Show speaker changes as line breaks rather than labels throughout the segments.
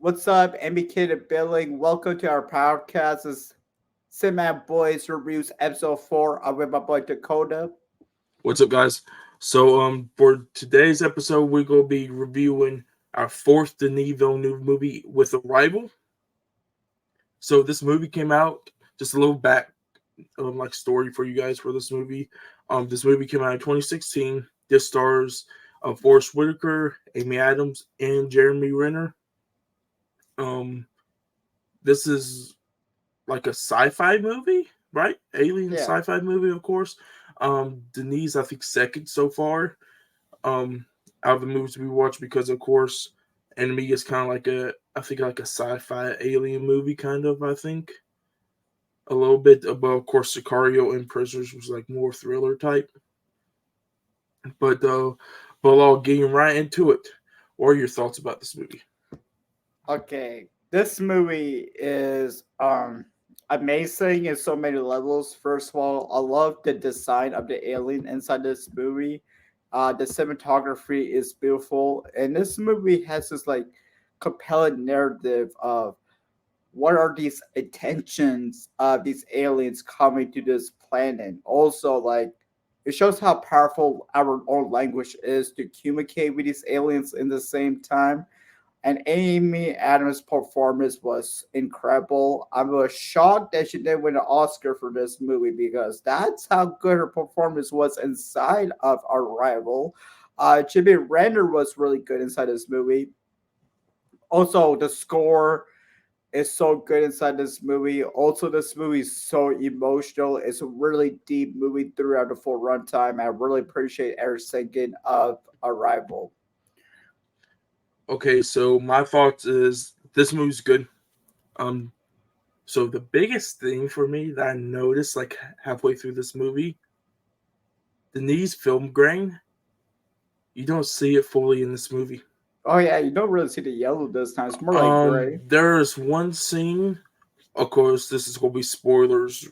What's up, MBK to Billing? Welcome to our podcast. This is Cinema Boys Reviews Episode 4. I'm with my boy Dakota.
What's up, guys? For today's episode, we're gonna be reviewing our fourth Denis Villeneuve movie with Arrival. So this movie came out. Just a little back, story for you guys for this movie. This movie came out in 2016. This stars Forrest Whitaker, Amy Adams, and Jeremy Renner. Um, this is like a sci-fi movie, right? Alien
Yeah.
sci-fi movie, of course. Denis, I think, second so far. Um, Out of the movies we watch because, of course, Enemy is kind of like like a sci-fi alien movie, kind of. I think a little bit, but of course, Sicario and Prisoners was like more thriller type. But I'll getting right into it. What are your thoughts about this movie?
Okay. This movie is amazing in so many levels. First of all, I love the design of the alien inside this movie. The cinematography is beautiful, and this movie has this like compelling narrative of what are these intentions of these aliens coming to this planet. Also, like it shows how powerful our own language is to communicate with these aliens in the same time. And Amy Adams' performance was incredible. I was shocked that she didn't win an Oscar for this movie because that's how good her performance was inside of Arrival. Jimmy Renner was really good inside this movie. Also, the score is so good inside this movie. Also, this movie is so emotional. It's a really deep movie throughout the full runtime. I really appreciate every second of Arrival.
Okay, so my thoughts is this movie's good. Um, so the biggest thing for me that I noticed like halfway through this movie, Denis' film grain, you don't see it fully in this movie.
Oh yeah, you don't really see the yellow this time. It's more like gray.
There's one scene. Of course, this is gonna be spoilers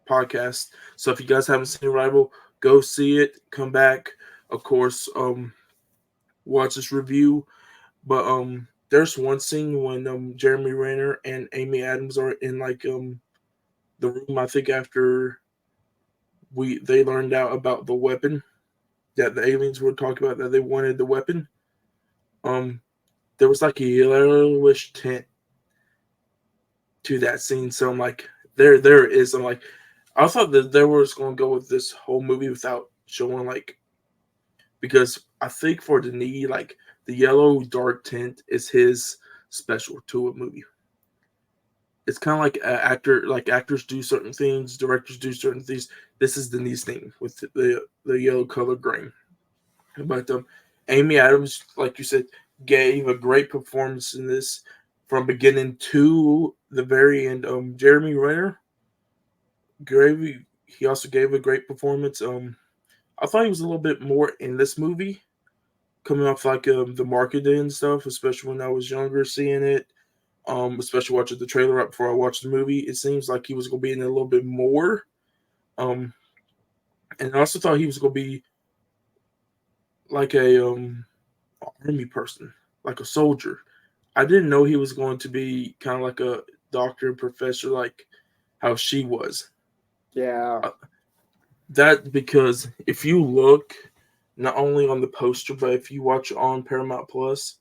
podcast. So if you guys haven't seen Rival, go see it. Come back. Of course, watch this review. But there's one scene when Jeremy Renner and Amy Adams are in the room. I think after we they learned out about the weapon that the aliens were talking about, that they wanted the weapon. Um, there was like a yellowish tint to that scene. So I'm like, there it is. I'm like, I thought that they were just gonna go with this whole movie without showing because I think for Denis, like the yellow dark tint is his special to a movie. It's kind of like actors do certain things, directors do certain things. This is Denis' thing with the yellow color grain. But Amy Adams, like you said, gave a great performance in this from beginning to the very end. Jeremy Renner, he also gave a great performance. I thought he was a little bit more in this movie, coming off the marketing and stuff, especially when I was younger, seeing it. Especially watching the trailer right before I watched the movie, it seems like he was going to be in it a little bit more. Um, and I also thought he was going to be like a army person, like a soldier. I didn't know he was going to be kind of like a doctor and professor, like how she was.
Yeah.
Uh, that because if you look not only on the poster, but if you watch on Paramount Plus,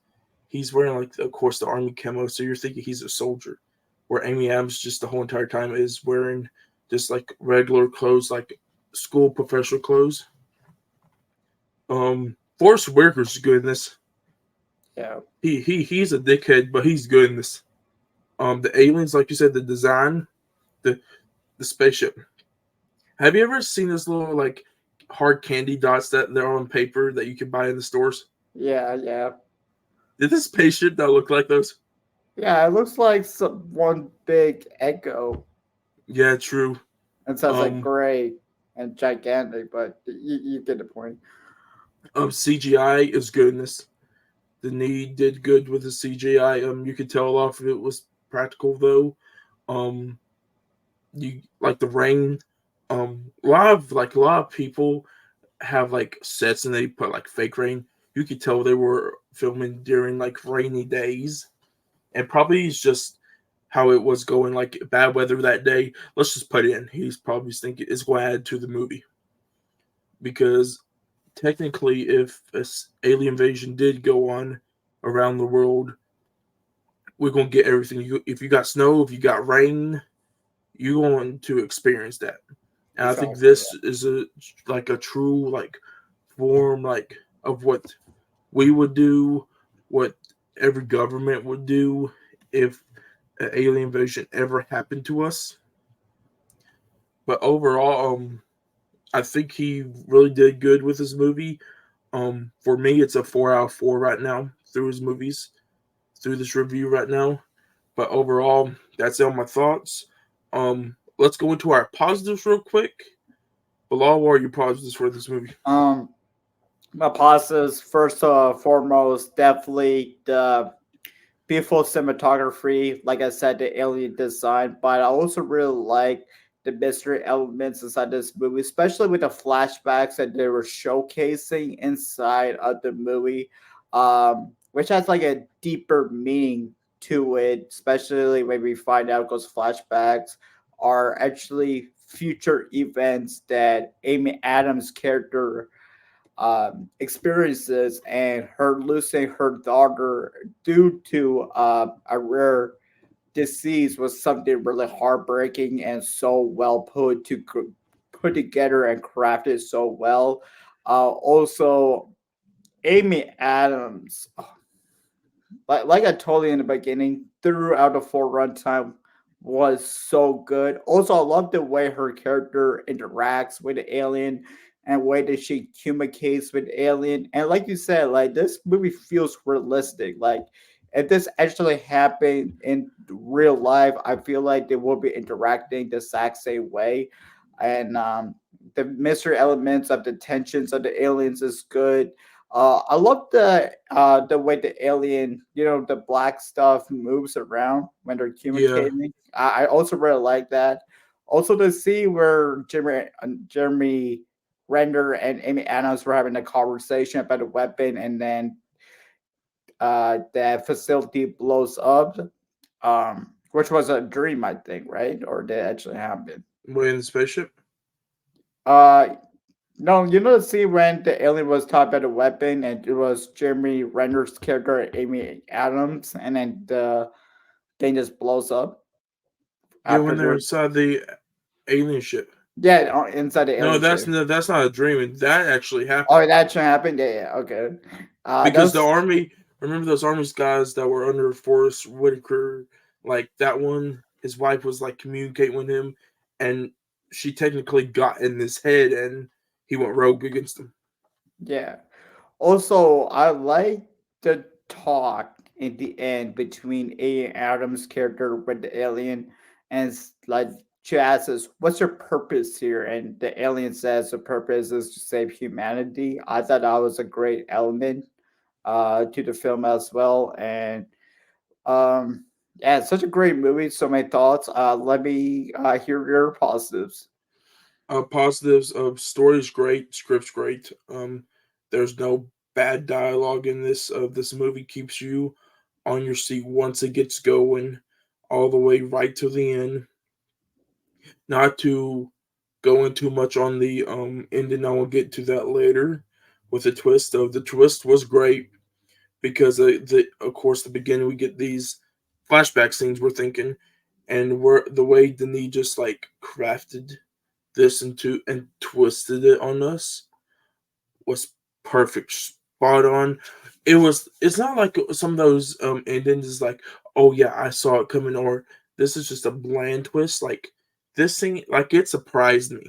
he's wearing like, of course, the army camo, so you're thinking he's a soldier. Where Amy Adams just the whole entire time is wearing just like regular clothes, like school professional clothes. Forrest Whitaker's good in this.
Yeah.
He's a dickhead, but he's good in this. The aliens, like you said, the design, the the spaceship. Have you ever seen those little like hard candy dots that they're on paper that you can buy in the stores?
Yeah, yeah.
Did this spaceship not look like those?
Yeah, it looks like one big echo.
Yeah, true.
It sounds like
Um,
gray and gigantic, but you get the point.
CGI is goodness. The need did good with the CGI. You could tell a lot of it was practical though. Um, you like the rain. A lot of people have like sets and they put like fake rain. You could tell they were filming during like rainy days. and probably it's just how it was going, like bad weather that day. Let's just put it in. He's probably thinking it's going to add to the movie because technically, if this alien invasion did go on around the world, we're gonna get everything. If you got snow, if you got rain, you're going to experience that. And I think
Exactly.
this is a like a true like form like of what we would do, what every government would do if an alien invasion ever happened to us. But overall, I think he really did good with his movie. For me, it's a 4 out of 4 right now through his movies, through this review right now. But overall, that's all my thoughts. Let's go into our positives real quick. Bilal, what are your positives for this movie?
Um, my positives first foremost, definitely the beautiful cinematography. Like I said, the alien design, but I also really like the mystery elements inside this movie, especially with the flashbacks that they were showcasing inside of the movie, which has like a deeper meaning to it, especially when we find out those flashbacks are actually future events that Amy Adams' character experiences, and her losing her daughter due to a rare disease was something really heartbreaking and so well put together and crafted so well. Also, Amy Adams, like I told you in the beginning, throughout the full runtime was so good. Also, I love the way her character interacts with the alien and way that she communicates with the alien. And like you said, like this movie feels realistic. Like if this actually happened in real life, I feel like they will be interacting the exact same way. And the mystery elements of the tensions of the aliens is good. I love the way the alien, the black stuff moves around when they're
Yeah,
communicating. I also really like that. Also, to see where Jeremy Render and Amy Adams were having a conversation about a weapon, and then the facility blows up, which was a dream, I think, right? Or did it actually happen?
way in the spaceship.
Uh, No, see when the alien was taught about the weapon, and it was Jeremy Renner's character, Amy Adams, and then the thing just blows up
Yeah, when
after
they're
they're
inside the alien ship.
yeah inside the
No,
alien ship.
that's not a dream. That actually happened
Oh, that actually happened. Yeah, yeah, okay.
because the
That's
army. Remember those army's guys that were under Forrest Whitaker? Like that one, his wife was like communicating with him, and she technically got in his head, and he went rogue against him.
yeah. Also, I like the talk in the end between A. Adams' character with the alien, and like she asks us, "What's your purpose here?" And the alien says the purpose is to save humanity. I thought that was a great element to the film as well, and um, yeah, it's such a great movie. So many thoughts. Let me hear your positives.
Positives of story's great, script's great. There's no bad dialogue in this movie. Keeps you on your seat once it gets going, all the way right to the end. Not to go into much on the ending. I will get to that later. With the twist, though, the twist was great because of course the beginning we get these flashback scenes. We're thinking, and we're the way Denis just like crafted this into and twisted it on us was perfect, spot on. It's not like some of those endings is like, oh yeah, I saw it coming, or this is just a bland twist. Like this thing, like it surprised me,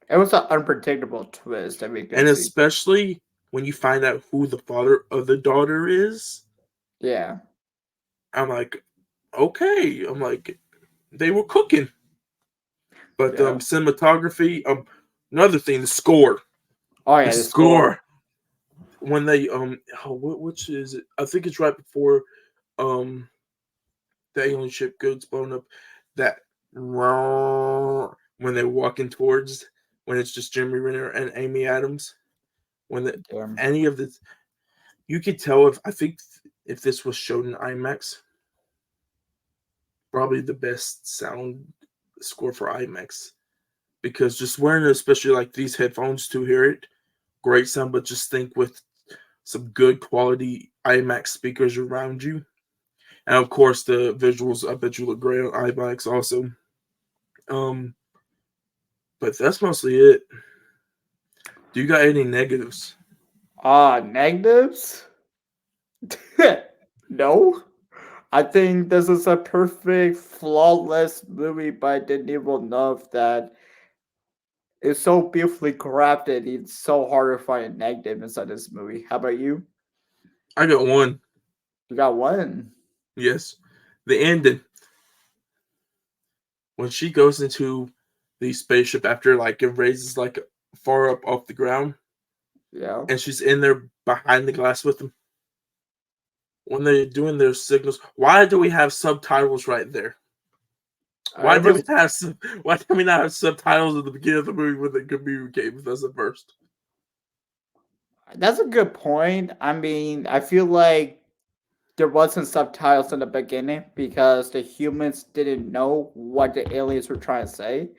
It was an unpredictable twist that we could
and
see.
especially when you find out who the father of the daughter is.
Yeah,
I'm like, okay, I'm like, they were cooking. But
yeah.
cinematography, another thing,
Oh
the
yeah, the score.
score when they oh, which is it? I think it's right before um the alien ship gets blown up. That when they're walking towards when it's just Jeremy Renner and Amy Adams. When the
Yeah.
any of the you could tell if I think if this was shown in IMAX, probably the best sound score for IMAX because just wearing especially like these headphones to hear it, great sound. But just think with some good quality IMAX speakers around you, and of course the visuals. I bet you look great on IMAX also. Um, but that's mostly it. Do you got any negatives?
Negatives? No. I think this is a perfect, flawless movie by Denis Villeneuve that is so beautifully crafted. It's so hard to find a negative inside this movie. How about you?
I got one.
You got one.
Yes, the ending when she goes into the spaceship after like it raises like far up off the ground,
Yeah.
and she's in there behind the glass with them when they're doing their signals. Why do we have subtitles right there? Why
It
did we
was
have why did we not have subtitles at the beginning of the movie when they communicate with us at first?
That's a good point. I mean, I feel like there wasn't subtitles in the beginning because the humans didn't know what the aliens were trying to say.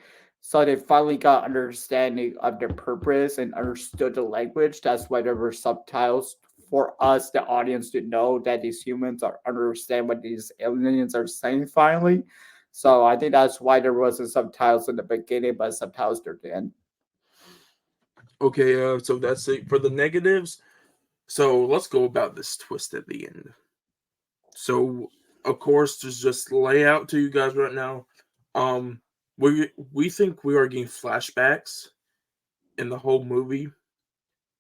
So they finally got understanding of their purpose and understood the language. That's why there were subtitles for us, the audience, to know that these humans are understand what these aliens are saying finally. So I think that's why there wasn't subtitles in the beginning, but subtitles at the end.
Okay, so that's it for the negatives. So let's go about this twist at the end. So of course, to just lay out to you guys right now, um, we think we are getting flashbacks in the whole movie.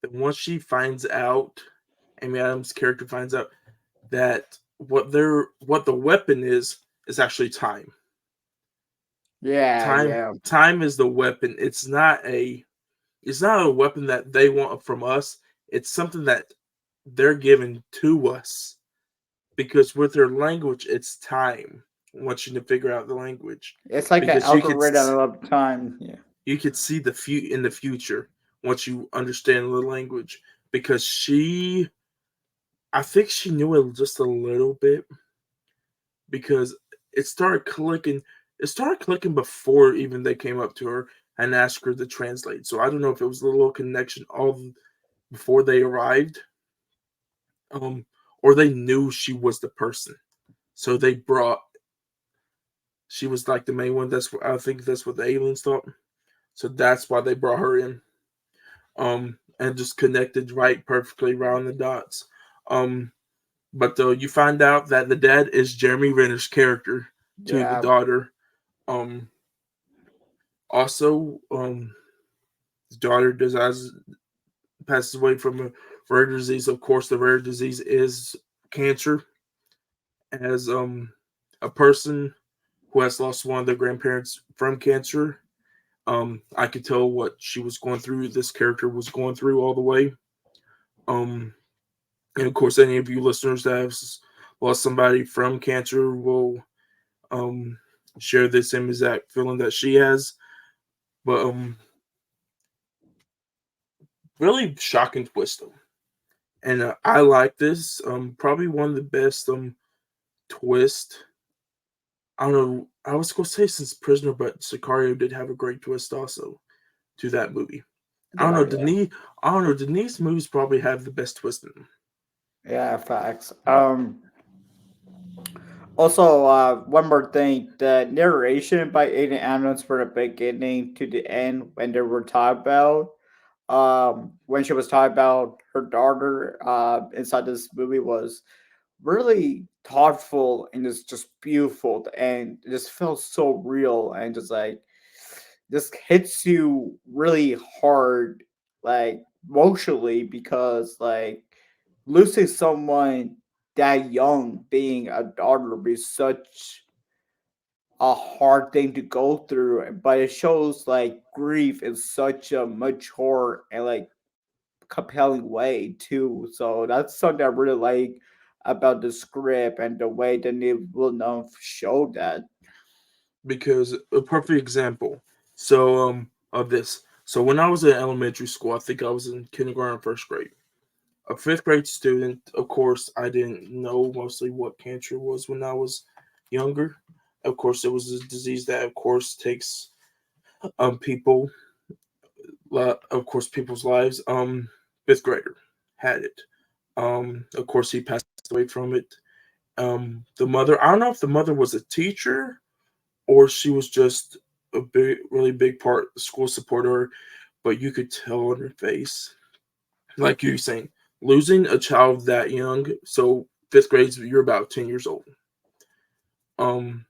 Then once she finds out, Amy Adams' character finds out that what the weapon is actually time.
Yeah,
Time
yeah.
time is the weapon. It's not a weapon that they want from us. It's something that they're giving to us because with their language, it's time. I want you to figure out the language
It's like an
because
algorithm of time. Yeah.
you could see in the future once you understand the language because I think she knew it just a little bit because it started clicking. It started clicking before even they came up to her and asked her to translate. So I don't know if it was a little connection all before they arrived, um, or they knew she was the person. So they brought. She was like the main one. That's what I think. That's what the aliens thought. So that's why they brought her in. And just connected right perfectly around the dots. Um, but you find out that the dad is Jeremy Renner's character to the
Yeah.
daughter. Um, Also, his daughter passes away from a rare disease. Of course, the rare disease is cancer. As a person who has lost one of their grandparents from cancer, I could tell what she was going through. This character was going through all the way. Um, and of course, any of you listeners that have lost somebody from cancer will um share the same exact feeling that she has. But really shocking twist though. And I like this. Probably one of the best twist. I don't know. I was gonna say since Prisoner, but Sicario did have a great twist also to that movie. I don't
Yeah,
know.
yeah.
Denis. I don't know. Denis movies probably have the best twist in them.
Yeah, facts. Also, one more thing: the narration by Aiden Adams from the beginning to the end, when they were talking about, when she was talking about her daughter, inside this movie was really thoughtful and just beautiful, and it just felt so real and just like just hits you really hard, like emotionally, because like losing someone that young being a daughter would be such a hard thing to go through, but it shows like grief in such a mature and like compelling way too. So that's something I really like about the script and the way that Denis Villeneuve showed that.
Because a perfect example. So of this. So when I was in elementary school, I think I was in kindergarten, first grade. A fifth grade student. Of course, I didn't know mostly what cancer was when I was younger. Of course, it was a disease that, of course, takes people, of course, people's lives. Fifth grader had it. Of course, he passed away from it. The mother, I don't know if the mother was a teacher or she was just a big, really big part school supporter, but you could tell on her face, like you were saying, losing a child that young. So fifth grade, you're about 10 years old. Um,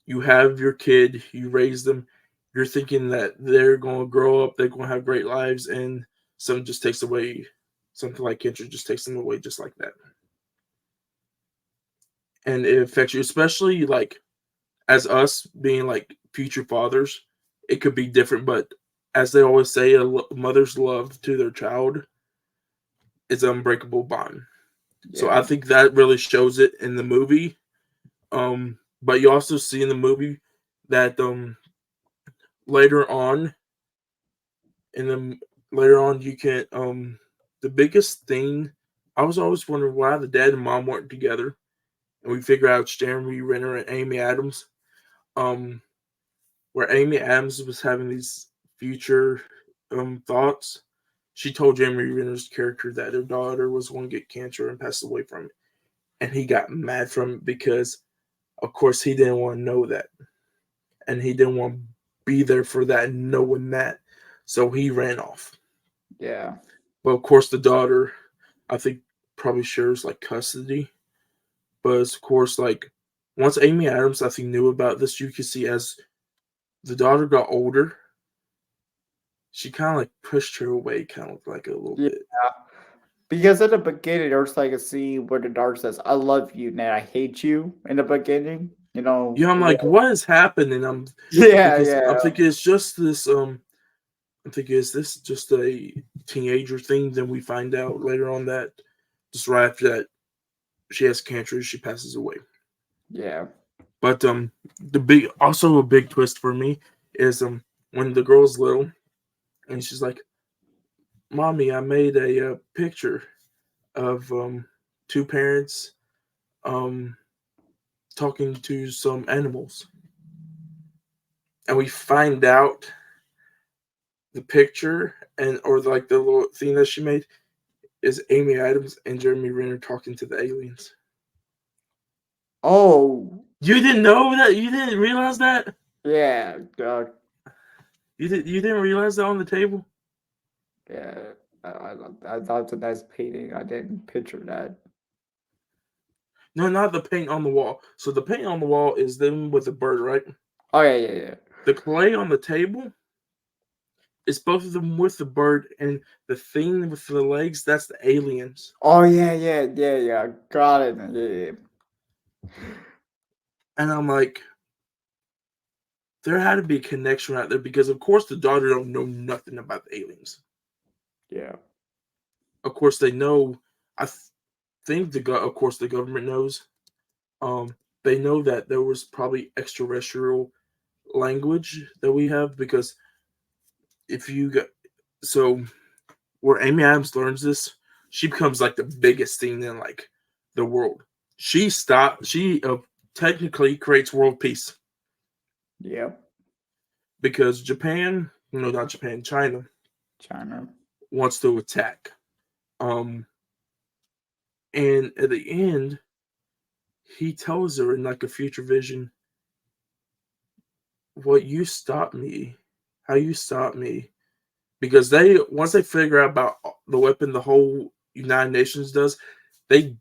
you have your kid, you raise them, you're thinking that they're going to grow up, they're going to have great lives, and something just takes away, something like cancer just takes them away just like that. And it affects you, especially like as us being like future fathers, it could be different, but as they always say, a mother's love to their child is an unbreakable bond. So I
Yeah,
think that really shows it in the movie. But you also see in the movie that later on in the later on you can the biggest thing I was always wondering why the dad and mom weren't together, and we figure out it's Jeremy Renner and Amy Adams. Um, where Amy Adams was having these future thoughts, she told Jeremy Renner's character that her daughter was going to get cancer and pass away from it, and he got mad from it because, of course, he didn't want to know that, and he didn't want to be there for that, knowing that, so he ran off.
yeah,
But of course, the daughter, I think, probably shares like custody, but of course, like once Amy Adams, I think, knew about this, you could see as the daughter got older, she kind of like pushed her away, kind of like a little
yeah.
bit.
Because at the beginning, there's like a scene where the dog says, "I love you, Ned. I hate you." In the beginning, you know.
Yeah, I'm
Yeah,
like, what is happening?
yeah,
Because I'm
yeah.
thinking it's just this. I'm thinking is this just a teenager thing? Then we find out later on that just right after that she has cancer, she passes away.
Yeah.
But the big also a big twist for me is when the girl's little and she's like, "Mommy, I made a picture of two parents um talking to some animals," and we find out the picture and or like the little thing that she made is Amy Adams and Jeremy Renner talking to the aliens.
Oh,
You didn't know that? You didn't realize that?
yeah.
You didn't realize that on the table?
Yeah. I thought it's a nice painting. I didn't picture that.
No, not the paint on the wall. So the paint on the wall is them with the bird, right?
Oh yeah, yeah, yeah.
The clay on the table is both of them with the bird, and the thing with the legs, that's the aliens.
Oh yeah, yeah, yeah, yeah. Got it. Yeah,
And I'm like, there had to be a connection right there because, of course, the daughter don't know nothing about the aliens.
yeah,
Of course, they know. I think of course, the government knows. They know that there was probably extraterrestrial language that we have because if you got so where Amy Adams learns this, she becomes like the biggest thing in like the world. She technically creates world peace
yeah.
because Japan, no, not Japan, China
China.
wants to attack. Um, and at the end, he tells her in like a future vision, "What you stopped me, how you stopped me," because they once they figure out about the weapon, the whole United Nations does, they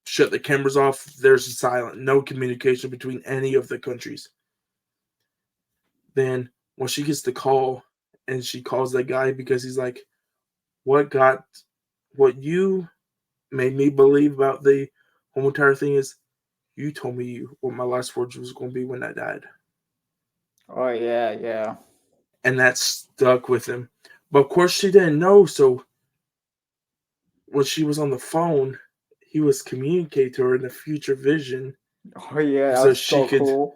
shut the cameras off. There's silent, no communication between any of the countries. Then when she gets the call and she calls that guy because he's like, "What got what you made me believe about the whole entire thing is you told me what my last words was going to be when I died,"
Oh yeah, yeah.
and that stuck with him. But of course, she didn't know. So when she was on the phone, he was communicating to her in a future vision,
Oh yeah, that
so
was
she
so
could
cool.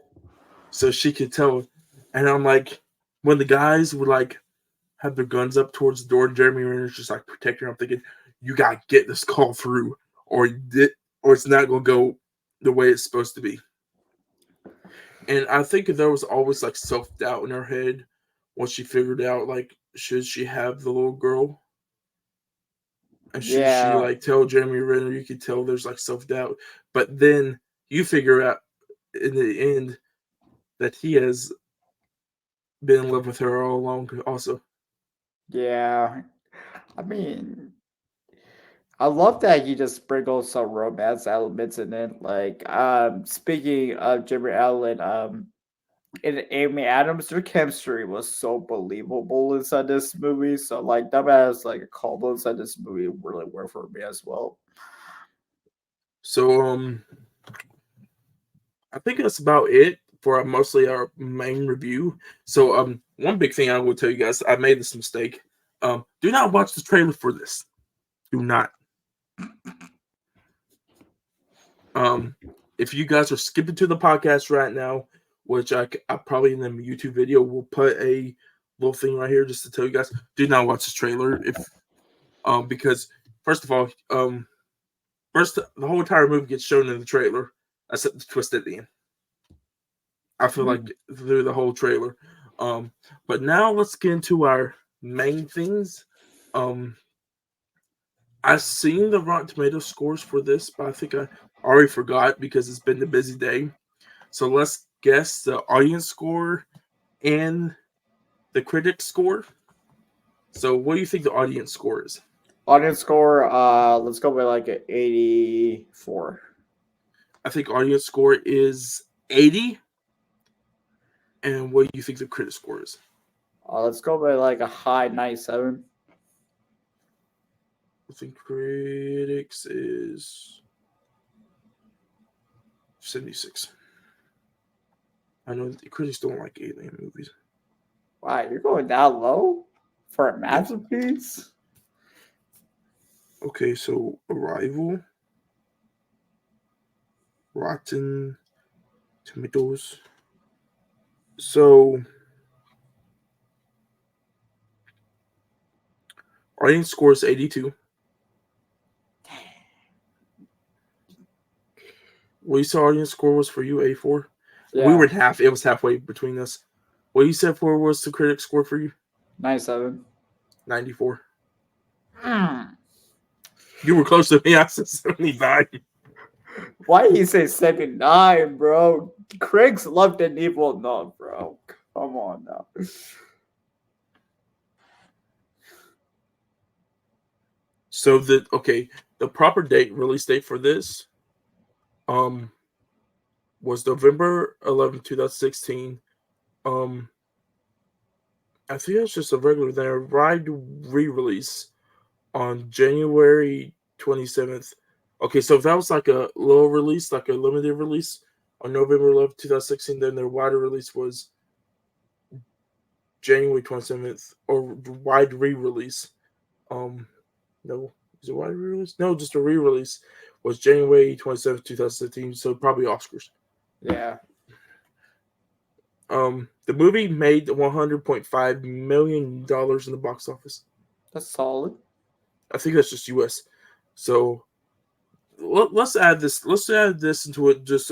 tell. And I'm like, when the guys would like have their guns up towards the door, and Jeremy Renner's just like protecting her, I'm thinking, you gotta get this call through, or or it's not gonna go the way it's supposed to be. And I think there was always like self doubt in her head once she figured out like should she have the little girl and should she
Yeah,
like tell Jeremy Renner? You could tell there's like self doubt, but then you figure out in the end that he has been in love with her all along. Also,
yeah. I mean, I love that he just sprinkles some romance elements in it. Like, speaking of Jimmy Allen, and Amy Adams, their chemistry was so believable inside this movie. So, like, them as like a couple inside this movie really worked for me as well.
so I think that's about it for mostly our main review. So one big thing I will tell you guys, I made this mistake. Do not watch the trailer for this. Do not. Um, if you guys are skipping to the podcast right now, which I probably in the YouTube video will put a little thing right here just to tell you guys, do not watch this trailer if because first of all, first the whole entire movie gets shown in the trailer, except the twist at the end. I feel like through the whole trailer. But now let's get into our main things. Um, I've seen the Rotten Tomato scores for this, but I think I already forgot because it's been a busy day. So let's guess the audience score and the critic score. So what do you think the audience score is?
Audience score, let's go with like an 84.
I think audience score is 80. And what do you think the critic score is?
Let's go with like a high 97.
I think critics is 76. I know the critics don't like alien movies.
Wow, you're going that low for a
Yeah.
masterpiece?
Okay, so Arrival, Rotten Tomatoes. So audience score is 82. What you said audience score was for you, 84? We were
Yeah,
in half. It was halfway between us. What you said for was the critic score for you?
97.
94.
Mm.
You were close to me. I said 79.
Why do you say 79, bro? Craig's loved and evil enough, bro. Come on now.
So the proper release date for this um was November 11th, 2016. Um I think that's just a regular there. Ride re-release on January 27th. Okay, so if that was like a low release, like a limited release on November 11th, 2016, then their wider release was January 27th, or wide re-release. Um, no, is it wide re-release? No, just a re-release was January 27th, 2017. So probably Oscars.
Yeah,
The movie made $100.5 million in the box office.
that's solid.
I think that's just U.S. So let's add this. Let's add this into it. Just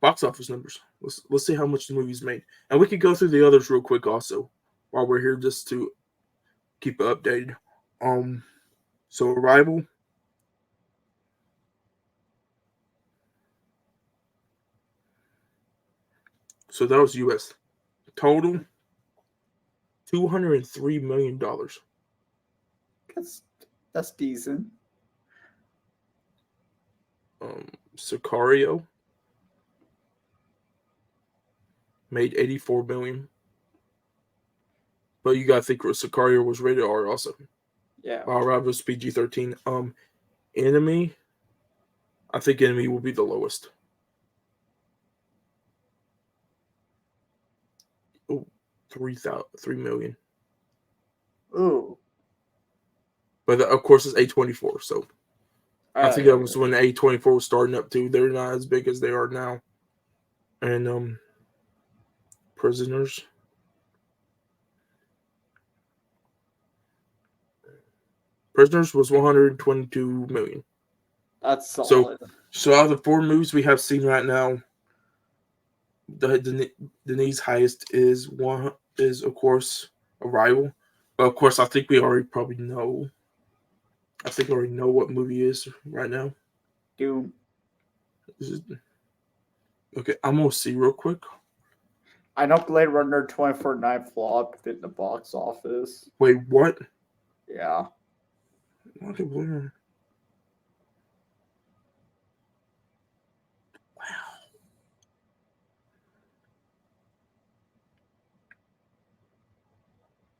box office numbers. Let's see how much the movie's made, and we could go through the others real quick also while we're here just to keep it updated. Um, so Arrival. So that was U.S. Total $203 million.
That's that's decent.
Sicario made 84 million. But you gotta think Sicario was rated R also.
Yeah.
While Arrival was PG-13. Enemy. I think Enemy will be the lowest. Oh, 3 million.
Ooh.
But of course it's A24, so I think
Yeah.
that was when A24 was starting up too. They're not as big as they are now. And Prisoners. Prisoners was 122 million.
That's
So
solid.
out of the four movies we have seen right now, Denis' highest is of course Arrival, but of course I think we already probably know. I think we already know what movie is right now.
Doom.
Okay, I'm gonna see real quick.
I know Blade Runner 2049 flopped in the box office.
Wait, what?
Yeah.
Okay, wow.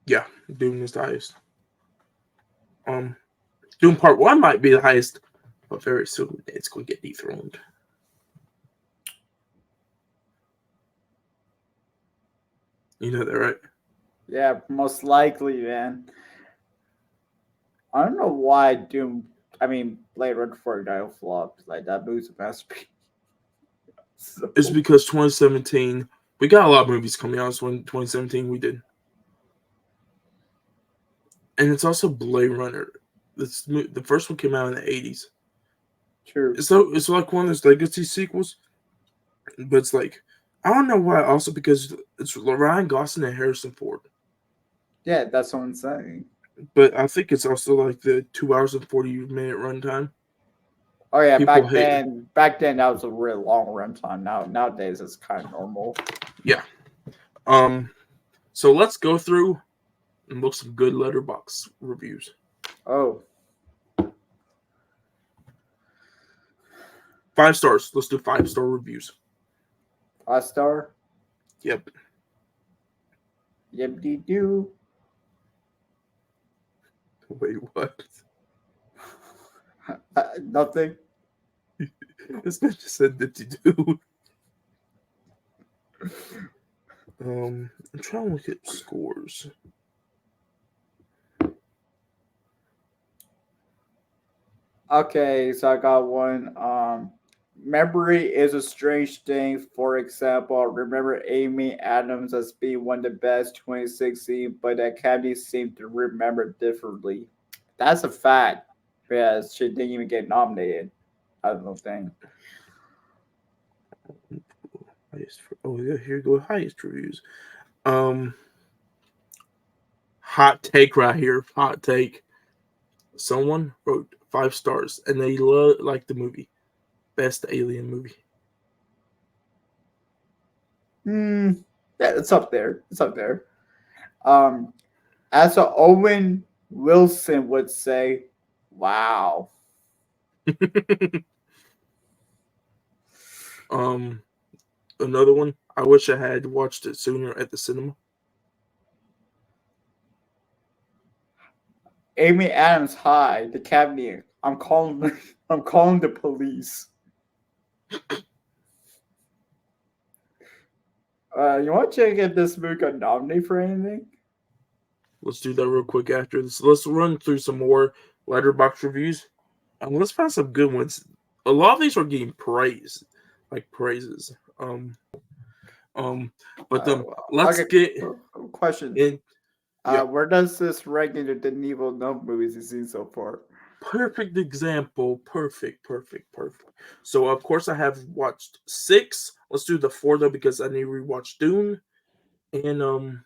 Yeah, Doom is the highest. Um, Doom Part One might be the highest, but very soon it's going to get dethroned. You know that, right?
Yeah, most likely, man. I don't know why Doom. I mean, Blade Runner 49 flopped. Like, that movie's a masterpiece.
It's
So,
because 2017 we got a lot of movies coming out. So in 2017 we did, and it's also Blade Runner. The first one came out in the 80s.
true.
It's like one of those legacy sequels, but it's like I don't know why. Also because it's Ryan Gosling and Harrison Ford,
Yeah, that's what I'm saying.
but I think it's also like the 2 hours and 40 minute runtime.
Oh yeah,
People hate it.
back then that was a real long runtime. Nowadays it's kind of normal.
Yeah. Um. So let's go through and look some good Letterboxd reviews.
Oh,
5 stars. Let's do 5 star reviews.
5 star.
Yep.
Yep, de do.
Wait, what?
Nothing.
This man just said that you do. I'm trying to look at scores.
Okay, so I got one. Memory is a strange thing. For example, I remember Amy Adams as being one of the best 2016, but the Academy seemed to remember differently. That's a fact. Because she didn't even get nominated. I don't think.
Oh yeah, here you go. Highest reviews. Um, hot take right here. Hot take. Someone wrote 5 stars, and they like the movie. Best alien movie.
Hmm. Yeah, it's up there. It's up there. Um, as a Owen Wilson would say, "Wow."
um, Another one. I wish I had watched it sooner at the cinema.
Amy Adams, hi, the cabinet. I'm calling. I'm calling the police. You want to check if this movie got nominated for anything?
Let's do that real quick after this. Let's run through some more Letterbox reviews. Let's find some good ones. A lot of these are getting praise, like praises. Um, but let's
Okay.
get
Question.
in. Yeah,
Where does this rank in the Denis Villeneuve movies you've seen so far?
perfect example. Perfect. So of course I have watched 6. Let's do the 4 though because I need to rewatch Dune and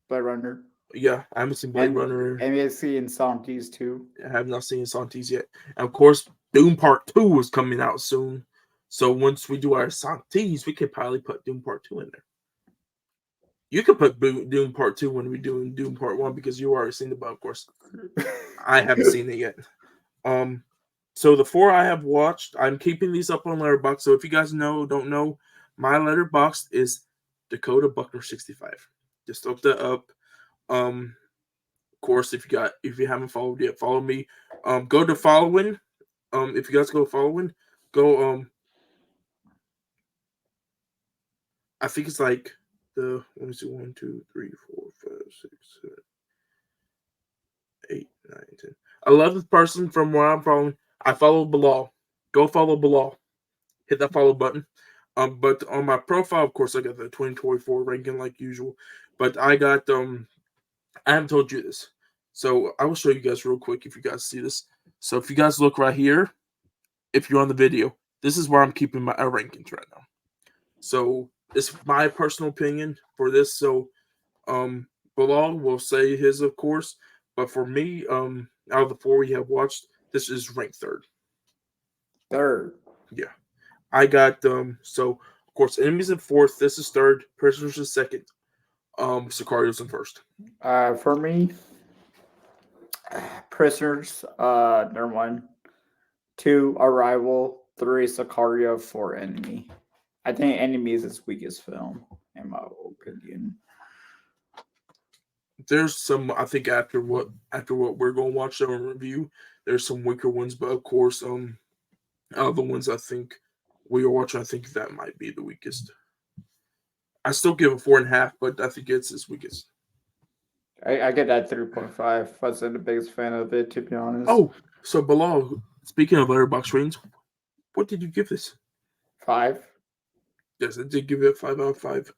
Blade Runner.
yeah, I haven't seen Blade
And
Runner.
MSC and Santis too.
I have not seen Santis yet. And of course, Doom Part 2 is coming out soon. So once we do our Santis, we could probably put Doom Part 2 in there. You could put Doom Part 2 when we're doing Doom Part 1 because you already seen the book, of course. I haven't seen it yet. So the 4 I have watched, I'm keeping these up on Letterboxd. So if you guys don't know, my Letterboxd is Dakota Buckner 65. Just look that up. Of course, if you haven't followed yet, follow me. Go to following. If you guys go following, go I think it's like let me see 1, 2, 3, 4, 5, 6, 7, 8, 9, 10. 11th person from where I'm following. I follow Bilal. Go follow Bilal. Hit that follow button. But on my profile, of course, I got the 2024 ranking like usual. But I got I haven't told you this. So I will show you guys real quick if you guys see this. So if you guys look right here, if you're on the video, this is where I'm keeping my rankings right now. So it's my personal opinion for this. So, Bilal will say his, of course, but for me, out of the four we have watched, this is ranked third.
Third.
Yeah, I got So of course, enemies in fourth. This is third. Prisoners in second. Sicarios in first.
For me, prisoners. Number one. Two, Arrival. Three, Sicario. Four, Enemy. I think Enemy is his weakest film, in my opinion.
There's some, I think, after what we're gonna watch and review. There's some weaker ones, but of course, out of the ones I think we are watching, I think that might be the weakest. I still give it 4.5, but I think it's his weakest.
I get that 3.5. Wasn't the biggest fan of it, to be honest.
Oh, so Bilal, speaking of Letterboxd ratings, what did you give this?
5.
Yes, I did give it a 5 out of 5.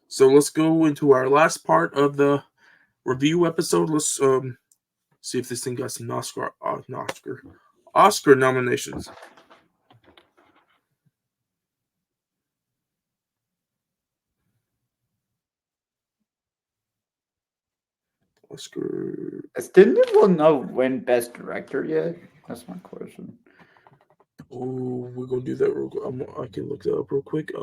So let's go into our last part of the review episode. Let's see if this thing got some Oscar nominations. Oscar.
Didn't Villeneuve win Best Director yet? That's my question.
Oh, we're gonna do that real quick. I can look that up real quick.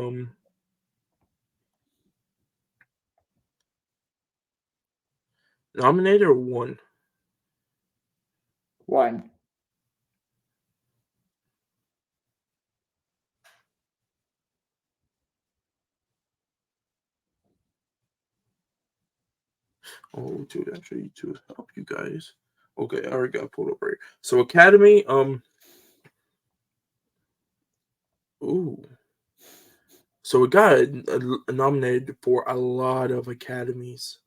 Nominated or won?
1.
Oh, to help you guys. Okay, I already got it pulled up right. So Academy, ooh. So it got nominated for a lot of academies,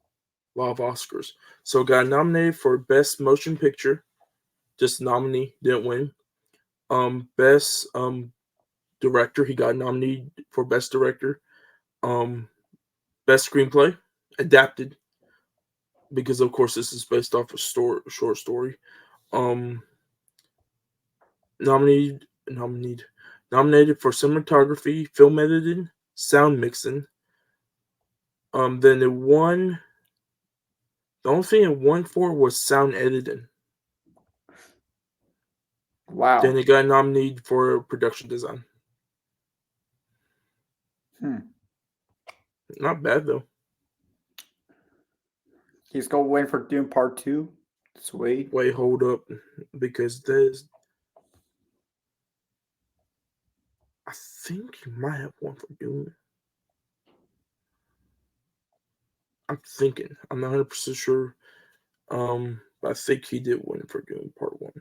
a lot of Oscars. So it got nominated for Best Motion Picture, just nominee, didn't win. Best Director, he got nominated for Best Director. Best Screenplay, adapted, because of course this is based off a short story. Um, nominated, nominated for cinematography, film editing, sound mixing. Then it won. The only thing it won for was sound editing.
Wow.
Then it got nominated for production design. Not bad though.
He's going to win for Doom Part 2. Sweet.
Wait, hold up, because there's. I think you might have one for Doom. I'm thinking. I'm not 100% sure. But I think he did win for Doom Part 1.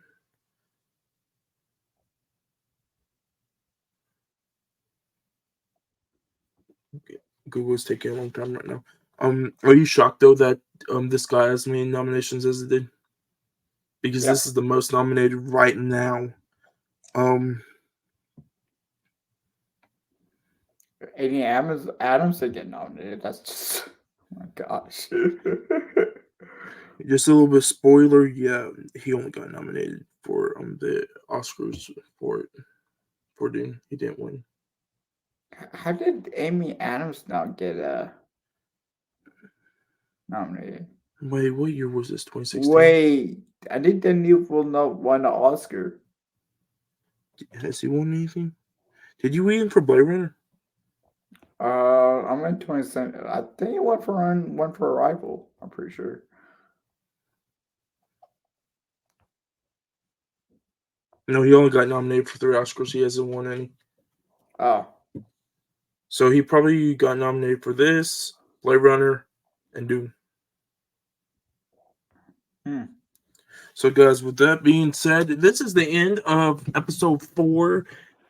Google's taking a long time right now. Are you shocked though that this guy has as many nominations as it did? Because this is the most nominated right now.
80 Adams did get nominated. That's just, oh my gosh.
Just a little bit of spoiler, yeah, he only got nominated for the Oscars for Dune. He didn't win.
How did Amy Adams not get nominated?
Wait, what year was this? 2016?
Wait, I think Denis will not won an Oscar.
Has he won anything? Did you win for Blade Runner?
I'm in 27. I think it went for one for Arrival. I'm pretty sure.
No, he only got nominated for 3 Oscars. He hasn't won any.
Oh.
So he probably got nominated for this, Blade Runner, and Dune. So, guys, with that being said, this is the end of episode 4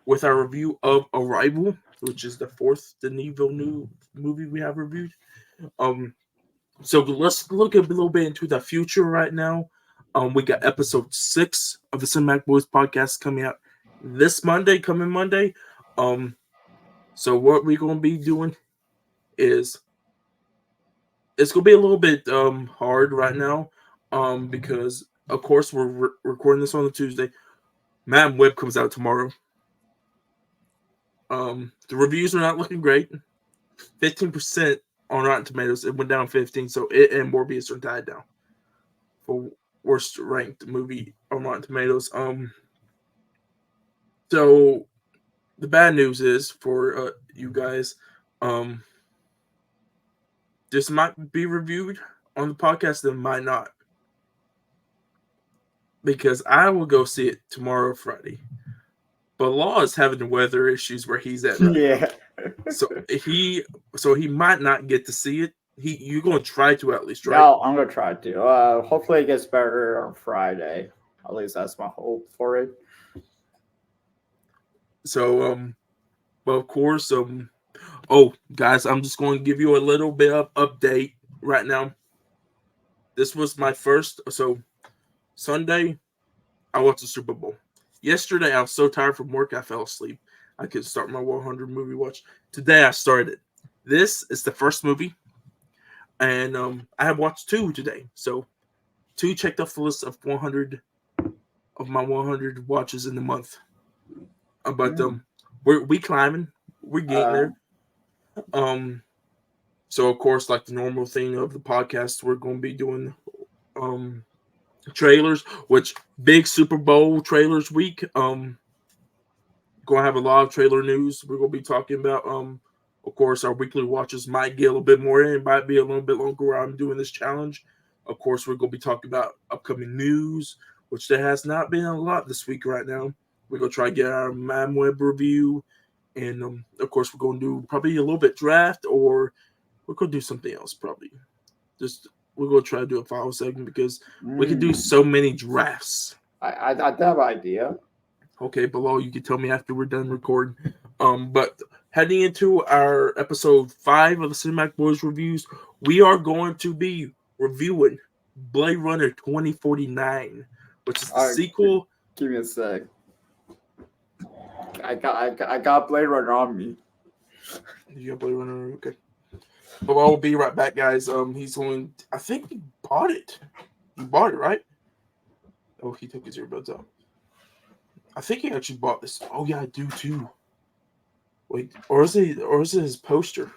with our review of Arrival, which is the 4th Denis Villeneuve movie we have reviewed. So let's look a little bit into the future right now. We got episode 6 of the Cinematic Boys podcast coming out coming Monday. So what we're gonna be doing is it's gonna be a little bit hard right now, because of course we're recording this on a Tuesday. Madam Web comes out tomorrow. The reviews are not looking great. 15% on Rotten Tomatoes. It went down 15, so it and Morbius are tied down for worst ranked movie on Rotten Tomatoes. So the bad news is for you guys, um, this might be reviewed on the podcast, and might not, because I will go see it tomorrow, Friday. But Law is having weather issues where he's at right now,
Yeah.
so he might not get to see it. You're going to try to at least, right?
Yeah, I'm gonna try to. Hopefully it gets better on Friday. At least that's my hope for it.
So but of course, oh guys, I'm just going to give you a little bit of update right now. This was my first. So Sunday, I watched the Super Bowl. Yesterday, I was so tired from work, I fell asleep. I could start my 100 movie watch. Today, I started. This is the first movie, and I have watched two today. So two checked off the list of 100 of my 100 watches in the month. But we climbing, we're getting
Uh,
there. So of course, like the normal thing of the podcast, we're going to be doing trailers, which big Super Bowl trailers week. Gonna have a lot of trailer news. We're gonna be talking about of course our weekly watches might get a little bit more in, it might be a little bit longer where I'm doing this challenge. Of course, we're gonna be talking about upcoming news, which there has not been a lot this week right now. We're gonna try to get our Man Web review, and of course we're gonna do probably a little bit draft, or we're gonna do something else probably. Just we're gonna try to do a final segment because we can do so many drafts.
I have an idea.
Okay, below you can tell me after we're done recording. But heading into our episode 5 of the Cinematic Boys reviews, we are going to be reviewing Blade Runner 2049, which is the sequel.
Give me a sec. I got Blade Runner on me.
You got Blade Runner, okay. But I'll be right back, guys. He's going. I think he bought it. He bought it, right? Oh, he took his earbuds out. I think he actually bought this. Oh yeah, I do too. Wait, or is it his poster?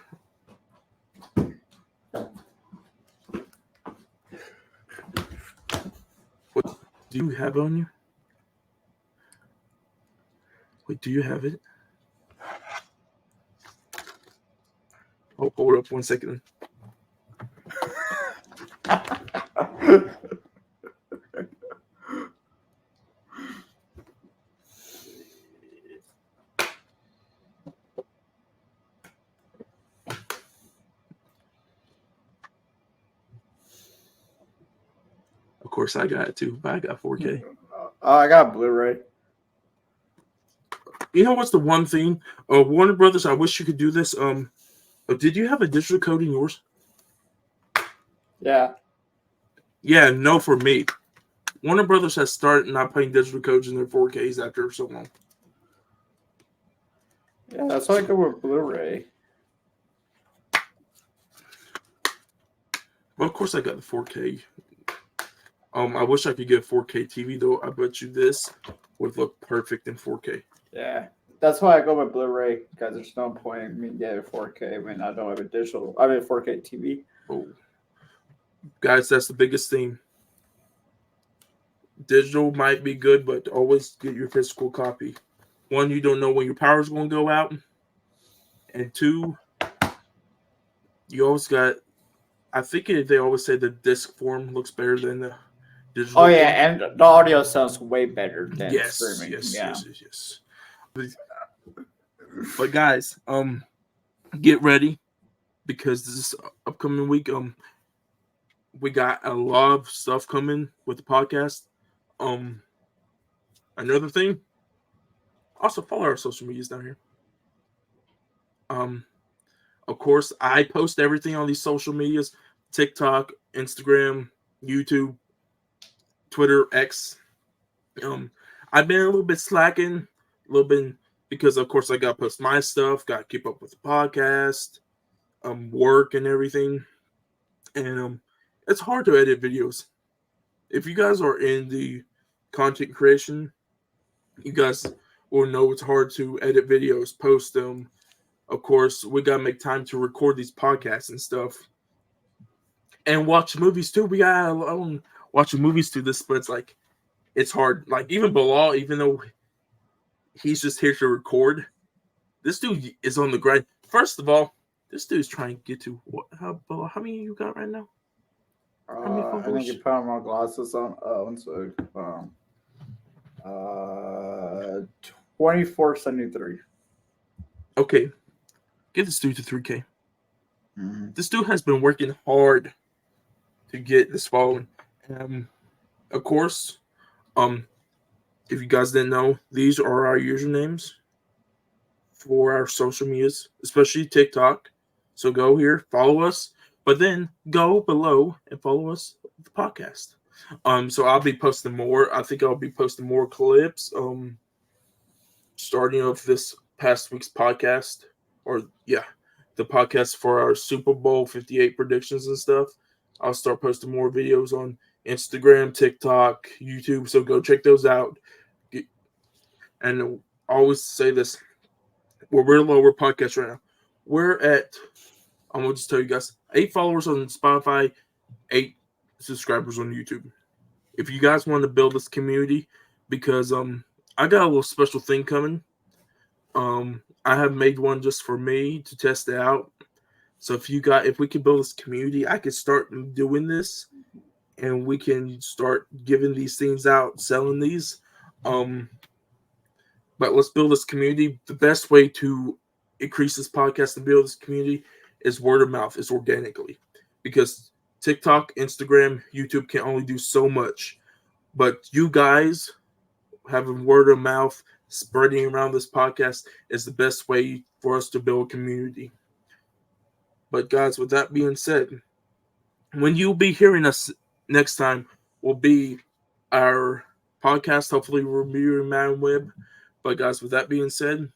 What do you have on you? Wait, do you have it? Oh, hold up 1 second. Of course, I got it too, but I got 4K.
I got Blu-ray.
You know what's the one thing? Warner Brothers, I wish you could do this. Did you have a digital code in yours?
Yeah.
Yeah, no, for me. Warner Brothers has started not putting digital codes in their 4Ks after so long.
Yeah, that's why I go with Blu-ray.
Well, of course I got the 4K. I wish I could get a 4K TV though. I bet you this would look perfect in 4K.
Yeah, that's why I go with Blu-ray, because there's no point in me getting 4K when I don't have a 4K TV.
Oh, guys, that's the biggest thing. Digital might be good, but always get your physical copy. One, you don't know when your power's going to go out, and two, you always got. I think they always say the disc form looks better than the digital.
Oh yeah, and the audio sounds way better than streaming.
Yes. But guys, get ready because this upcoming week, we got a lot of stuff coming with the podcast. Another thing, also follow our social medias down here. Of course, I post everything on these social medias: TikTok, Instagram, YouTube, Twitter, X. I've been a little bit slacking, a little bit because, of course, I got to post my stuff, got to keep up with the podcast, work and everything, and it's hard to edit videos. If you guys are in the content creation, you guys or know it's hard to edit videos, post them. Of course, we gotta make time to record these podcasts and stuff, and watch movies too. We gotta alone watching movies too. This, but it's hard. Like even Bilal, even though he's just here to record, this dude is on the grind. First of all, this dude's trying to get to what? How many you got right now? How many
I think you
followers?
put on my glasses on. One sec. Uh, 2473.
Okay, get this dude to 3K.
Mm-hmm.
This dude has been working hard to get this following. Um, of course, um, if you guys didn't know, these are our usernames for our social medias, especially TikTok. So go here, follow us, but then go below and follow us the podcast. So I'll be posting more. I think I'll be posting more clips. Starting off this past week's podcast, or yeah, the podcast for our Super Bowl 58 predictions and stuff. I'll start posting more videos on Instagram, TikTok, YouTube. So go check those out. And I always say this: we're lower podcast right now. We're at, I'm gonna just tell you guys, 8 followers on Spotify, 8 subscribers on YouTube. If you guys want to build this community, because I got a little special thing coming. I have made one just for me to test it out. So if we can build this community, I could start doing this, and we can start giving these things out, selling these. Um, but let's build this community. The best way to increase this podcast and build this community is word of mouth, is organically, because TikTok, Instagram, YouTube can only do so much. But you guys having word of mouth, spreading around this podcast is the best way for us to build a community. But guys, with that being said, when you'll be hearing us next time will be our podcast. Hopefully, we'll be in Man Web. But guys, with that being said,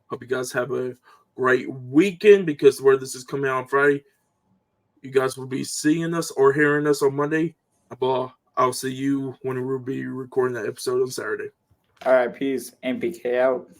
hope you guys have a great weekend, because where this is coming out on Friday, you guys will be seeing us or hearing us on Monday. I'll see you when we'll be recording that episode on Saturday.
All right, peace. MPK out.